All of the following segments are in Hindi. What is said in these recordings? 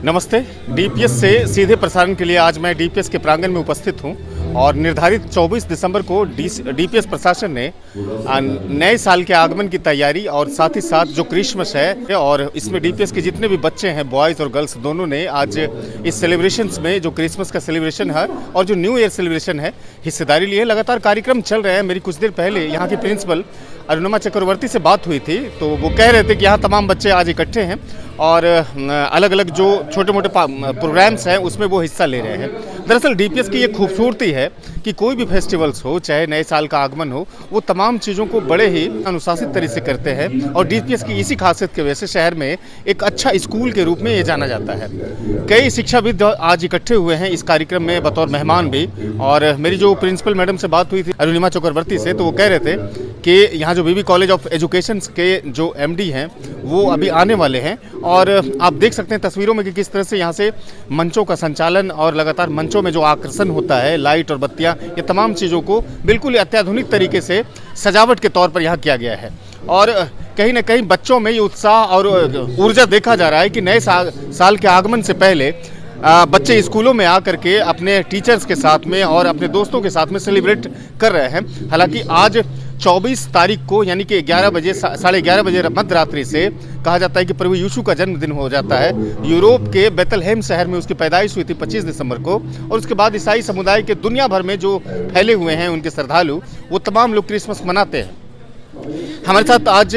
नमस्ते। डीपीएस से सीधे प्रसारण के लिए आज मैं डीपीएस के प्रांगण में उपस्थित हूं और निर्धारित 24 दिसंबर को डीपीएस प्रशासन ने नए साल के आगमन की तैयारी और साथ ही साथ जो क्रिसमस है और इसमें डीपीएस के जितने भी बच्चे हैं, बॉयज़ और गर्ल्स दोनों ने आज इस सेलिब्रेशंस में जो क्रिसमस का सेलिब्रेशन है और जो न्यू ईयर सेलिब्रेशन है हिस्सेदारी ली है। लगातार कार्यक्रम चल रहे हैं। मेरी कुछ देर पहले यहाँ की प्रिंसिपल अरुणिमा चक्रवर्ती से बात हुई थी तो वो कह रहे थे कि यहाँ तमाम बच्चे आज इकट्ठे हैं और अलग अलग जो छोटे मोटे प्रोग्राम्स हैं उसमें वो हिस्सा ले रहे हैं। दरअसल डीपीएस की ये खूबसूरती है कि कोई भी फेस्टिवल्स हो, चाहे नए साल का आगमन हो, वो तमाम चीज़ों को बड़े ही अनुशासित तरीके से करते हैं और डीपीएस की इसी खासियत की वजह से शहर में एक अच्छा स्कूल के रूप में ये जाना जाता है। कई शिक्षाविद आज इकट्ठे हुए हैं इस कार्यक्रम में बतौर मेहमान भी। और मेरी जो प्रिंसिपल मैडम से बात हुई थी अरुणिमा चक्रवर्ती से, तो वो कह रहे थे कि यहाँ जो बीबी कॉलेज ऑफ एजुकेशन के जो एमडी हैं वो अभी आने वाले हैं और आप देख सकते हैं तस्वीरों में कि किस तरह से यहाँ से मंचों का संचालन और लगातार मंचों में जो आकर्षण होता है, लाइट और बत्तियाँ, ये तमाम चीज़ों को बिल्कुल अत्याधुनिक तरीके से सजावट के तौर पर यहाँ किया गया है। और कहीं ना कहीं बच्चों में ये उत्साह और ऊर्जा देखा जा रहा है कि नए साल के आगमन से पहले बच्चे स्कूलों में आकर के अपने टीचर्स के साथ में और अपने दोस्तों के साथ में सेलिब्रेट कर रहे हैं। हालांकि आज 24 तारीख को यानी कि 11 बजे 11:30 बजे मध्य रात्रि से कहा जाता है कि प्रभु यीशु का जन्मदिन हो जाता है। यूरोप के बेथलहेम शहर में उसकी पैदाइश हुई थी 25 दिसंबर को और उसके बाद ईसाई समुदाय के दुनिया भर में जो फैले हुए हैं उनके श्रद्धालु, वो तमाम लोग क्रिसमस मनाते हैं। हमारे साथ आज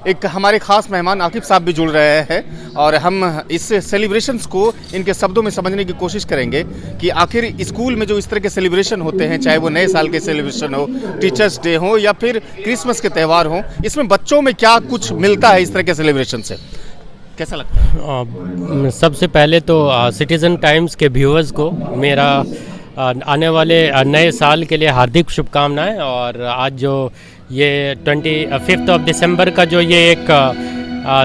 एक हमारे खास मेहमान आकिब साहब भी जुड़ रहे हैं और हम इस सेलिब्रेशंस को इनके शब्दों में समझने की कोशिश करेंगे कि आखिर स्कूल में जो इस तरह के सेलिब्रेशन होते हैं, चाहे वो नए साल के सेलिब्रेशन हो, टीचर्स डे हो या फिर क्रिसमस के त्यौहार हो, इसमें बच्चों में क्या कुछ मिलता है इस तरह के सेलिब्रेशन से, कैसा लगता है? सबसे पहले तो सिटीजन टाइम्स के व्यूअर्स को मेरा आने वाले नए साल के लिए हार्दिक शुभकामनाएं। और आज जो ये 25 ऑफ दिसंबर का जो ये एक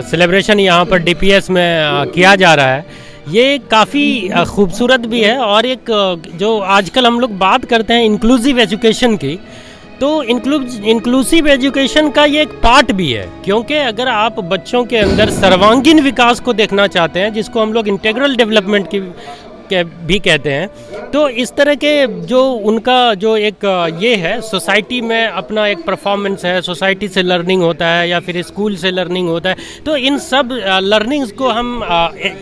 सेलिब्रेशन यहाँ पर डीपीएस में किया जा रहा है, ये काफ़ी खूबसूरत भी है। और एक जो आजकल हम लोग बात करते हैं इंक्लूसिव एजुकेशन की, तो इंक्लूसिव एजुकेशन का ये एक पार्ट भी है, क्योंकि अगर आप बच्चों के अंदर सर्वांगीण विकास को देखना चाहते हैं, जिसको हम लोग इंटीग्रल डेवलपमेंट की भी कहते हैं, तो इस तरह के जो उनका जो एक ये है सोसाइटी में अपना एक परफॉर्मेंस है, सोसाइटी से लर्निंग होता है या फिर स्कूल से लर्निंग होता है, तो इन सब लर्निंग्स को हम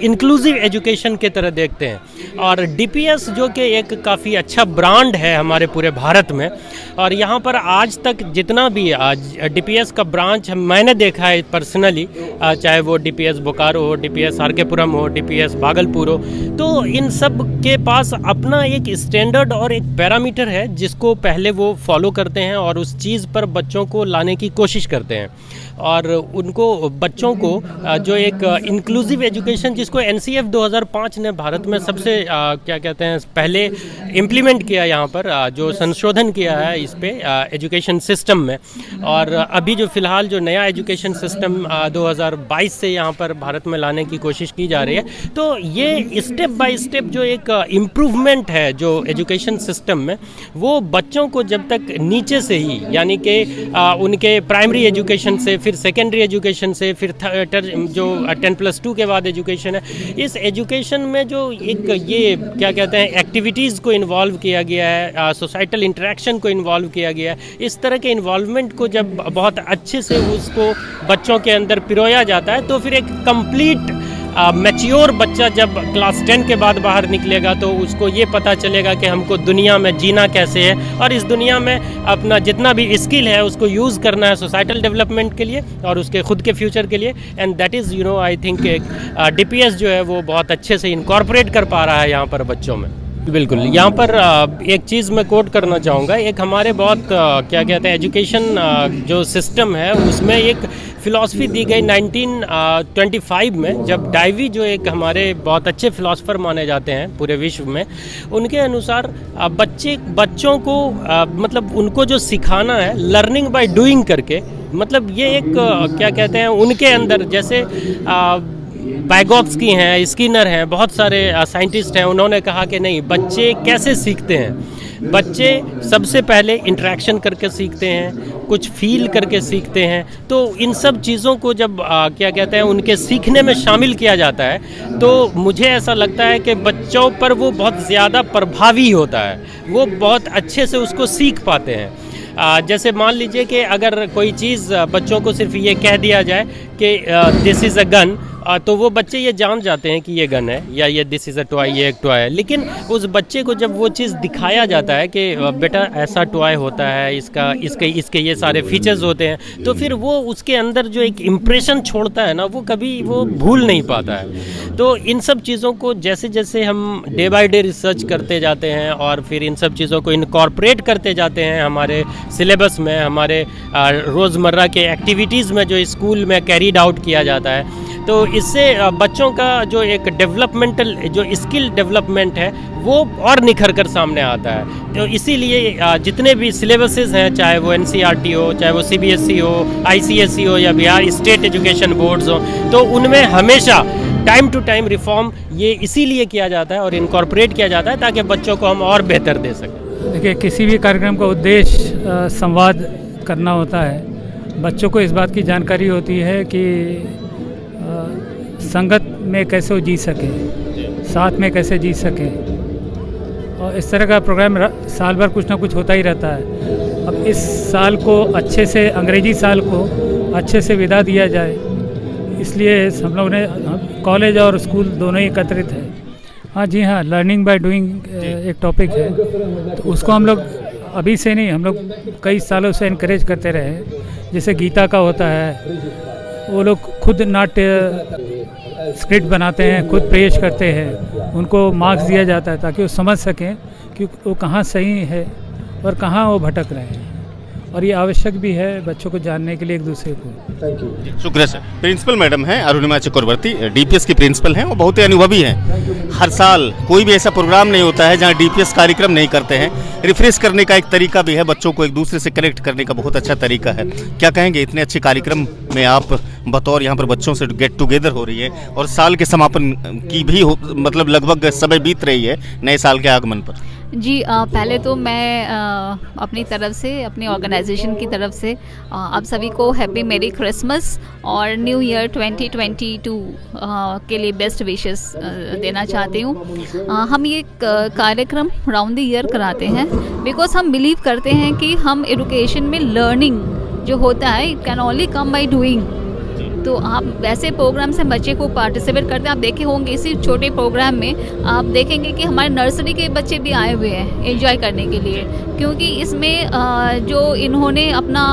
इंक्लूसिव एजुकेशन के तरह देखते हैं। और डीपीएस जो कि एक काफ़ी अच्छा ब्रांड है हमारे पूरे भारत में, और यहाँ पर आज तक जितना भी आज डीपीएस का ब्रांच मैंने देखा है पर्सनली, चाहे वो डीपीएस बोकारो हो, डीपीएस आर.के. पुरम हो, डीपीएस भागलपुर हो, तो इन सब के पास अपना एक स्टैंडर्ड और एक पैरामीटर है जिसको पहले वो फॉलो करते हैं और उस चीज़ पर बच्चों को लाने की कोशिश करते हैं। और उनको बच्चों को जो एक इंक्लूसिव एजुकेशन जिसको एनसीएफ 2005 ने भारत में सबसे क्या कहते हैं पहले इम्प्लीमेंट किया, यहाँ पर जो संशोधन किया है इस पे एजुकेशन सिस्टम में। और अभी जो फ़िलहाल जो नया एजुकेशन सिस्टम 2022 से यहाँ पर भारत में लाने की कोशिश की जा रही है, तो ये स्टेप बाय स्टेप जो एक इम्प्रूवमेंट है जो एजुकेशन सिस्टम में, वो बच्चों को जब तक नीचे से ही यानी कि उनके प्राइमरी एजुकेशन से, फिर सेकेंडरी एजुकेशन से, फिर जो 10+2 के बाद एजुकेशन है, इस एजुकेशन में जो एक ये क्या कहते हैं एक्टिविटीज़ को इन्वॉल्व किया गया है, सोसाइटल इंटरेक्शन को इन्वॉल्व किया गया है, इस तरह के इन्वॉल्वमेंट को जब बहुत अच्छे से उसको बच्चों के अंदर पिरोया जाता है, तो फिर एक कंप्लीट मैच्योर बच्चा जब क्लास 10 के बाद बाहर निकलेगा तो उसको ये पता चलेगा कि हमको दुनिया में जीना कैसे है और इस दुनिया में अपना जितना भी स्किल है उसको यूज़ करना है सोसाइटल डेवलपमेंट के लिए और उसके खुद के फ्यूचर के लिए। And that is I think DPS जो है वो बहुत अच्छे से इनकॉर्पोरेट कर पा रहा है यहाँ पर बच्चों में। बिल्कुल, यहाँ पर एक चीज़ मैं कोट करना चाहूँगा। एक हमारे बहुत क्या कहते हैं एजुकेशन जो सिस्टम है उसमें एक फ़िलॉसफी दी गई 1925 में, जब डाइवी जो एक हमारे बहुत अच्छे फ़िलासफ़र माने जाते हैं पूरे विश्व में, उनके अनुसार बच्चों को मतलब उनको जो सिखाना है लर्निंग बाय डूइंग करके, मतलब ये एक क्या कहते हैं उनके अंदर जैसे बैगोत्स्की हैं, स्किनर हैं, बहुत सारे साइंटिस्ट हैं, उन्होंने कहा कि नहीं बच्चे कैसे सीखते हैं, बच्चे सबसे पहले इंटरेक्शन करके सीखते हैं, कुछ फील करके सीखते हैं। तो इन सब चीज़ों को जब क्या कहते हैं उनके सीखने में शामिल किया जाता है तो मुझे ऐसा लगता है कि बच्चों पर वो बहुत ज़्यादा प्रभावी होता है, वो बहुत अच्छे से उसको सीख पाते हैं। जैसे मान लीजिए कि अगर कोई चीज़ बच्चों को सिर्फ ये कह दिया जाए कि दिस इज़ अ गन, तो वो बच्चे ये जान जाते हैं कि ये गन है या ये दिस इज़ अ टॉय, ये एक टॉय है। लेकिन उस बच्चे को जब वो चीज़ दिखाया जाता है कि बेटा ऐसा टॉय होता है, इसके ये सारे फीचर्स होते हैं, तो फिर वो उसके अंदर जो एक इम्प्रेशन छोड़ता है ना, वो कभी वो भूल नहीं पाता है। तो इन सब चीज़ों को जैसे जैसे हम डे बाय डे रिसर्च करते जाते हैं और फिर इन सब चीज़ों को इनकॉर्पोरेट करते जाते हैं हमारे सिलेबस में, हमारे रोज़मर्रा के एक्टिविटीज़ में जो स्कूल में कैरीड आउट किया जाता है, तो इससे बच्चों का जो एक डेवलपमेंटल जो स्किल डेवलपमेंट है वो और निखर कर सामने आता है। तो इसीलिए जितने भी सिलेबसेस हैं, चाहे वो NCERT हो, चाहे वो CBSE हो, ICSE हो या बिहार स्टेट एजुकेशन बोर्ड्स हो, तो उनमें हमेशा टाइम टू टाइम रिफॉर्म ये इसीलिए किया जाता है और इनकॉर्पोरेट किया जाता है ताकि बच्चों को हम और बेहतर दे सकें। देखिए, किसी भी कार्यक्रम का उद्देश्य संवाद करना होता है। बच्चों को इस बात की जानकारी होती है कि संगत में कैसे वो जी सके, साथ में कैसे जी सके, और इस तरह का प्रोग्राम साल भर कुछ ना कुछ होता ही रहता है। अब इस साल को अच्छे से, अंग्रेजी साल को अच्छे से विदा दिया जाए, इसलिए हम लोग ने कॉलेज और स्कूल दोनों ही एकत्रित है। हाँ जी हाँ, लर्निंग बाय डूइंग एक टॉपिक है, तो उसको हम लोग अभी से नहीं, हम लोग कई सालों से इनकरेज करते रहे। जैसे गीता का होता है, वो लोग खुद नाट्य स्क्रिप्ट बनाते हैं, खुद पेश करते हैं, उनको मार्क्स दिया जाता है ताकि वो समझ सकें कि वो कहाँ सही है और कहाँ वो भटक रहे हैं। और ये आवश्यक भी है बच्चों को जानने के लिए एक दूसरे को। शुक्रिया सर। प्रिंसिपल मैडम हैं अरुणिमा चक्रवर्ती, DPS की प्रिंसिपल हैं, वो बहुत ही अनुभवी हैं। हर साल कोई भी ऐसा प्रोग्राम नहीं होता है जहां DPS कार्यक्रम नहीं करते हैं। रिफ्रेश करने का एक तरीका भी है, बच्चों को एक दूसरे से कनेक्ट करने का बहुत अच्छा तरीका है। क्या कहेंगे, इतने अच्छे कार्यक्रम में आप बतौर यहाँ पर बच्चों से गेट टुगेदर हो रही है और साल के समापन की भी मतलब लगभग समय बीत रही है नए साल के आगमन पर। जी, पहले तो मैं अपनी तरफ से, अपनी ऑर्गेनाइजेशन की तरफ से आप सभी को हैप्पी मेरी क्रिसमस और न्यू ईयर 2022 के लिए बेस्ट विशेस देना चाहती हूँ। हम ये कार्यक्रम राउंड द ईयर कराते हैं बिकॉज हम बिलीव करते हैं कि हम एजुकेशन में लर्निंग जो होता है it can only come by doing. तो आप वैसे प्रोग्राम से बच्चे को पार्टिसिपेट करते हैं। आप देखे होंगे इसी छोटे प्रोग्राम में आप देखेंगे कि हमारे नर्सरी के बच्चे भी आए हुए हैं एंजॉय करने के लिए, क्योंकि इसमें जो इन्होंने अपना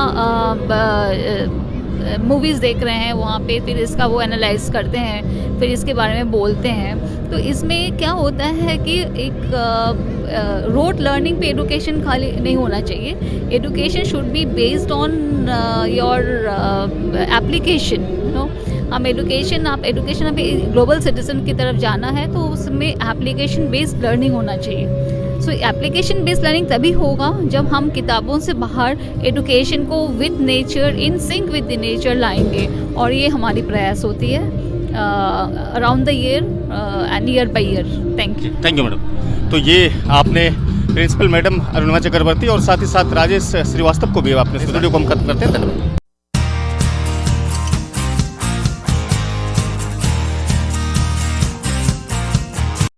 मूवीज़ देख रहे हैं वहाँ पे, फिर इसका वो एनालाइज करते हैं, फिर इसके बारे में बोलते हैं। तो इसमें क्या होता है कि एक रोट लर्निंग पे एजुकेशन खाली नहीं होना चाहिए। Education should be based on your application, no. हम एजुकेशन अभी ग्लोबल सिटीजन की तरफ जाना है तो उसमें एप्लीकेशन बेस्ड लर्निंग होना चाहिए। सो एप्लीकेशन बेस्ड लर्निंग तभी होगा जब हम किताबों से बाहर एजुकेशन को with nature, in sync with the nature लाएंगे, और ये हमारी प्रयास होती है around the year and year by year. Thank you madam. तो ये आपने प्रिंसिपल मैडम अरुणिमा चक्रवर्ती और साथ ही साथ राजेश श्रीवास्तव को भी आपने स्टूडियो को हम करते हैं। धन्यवाद।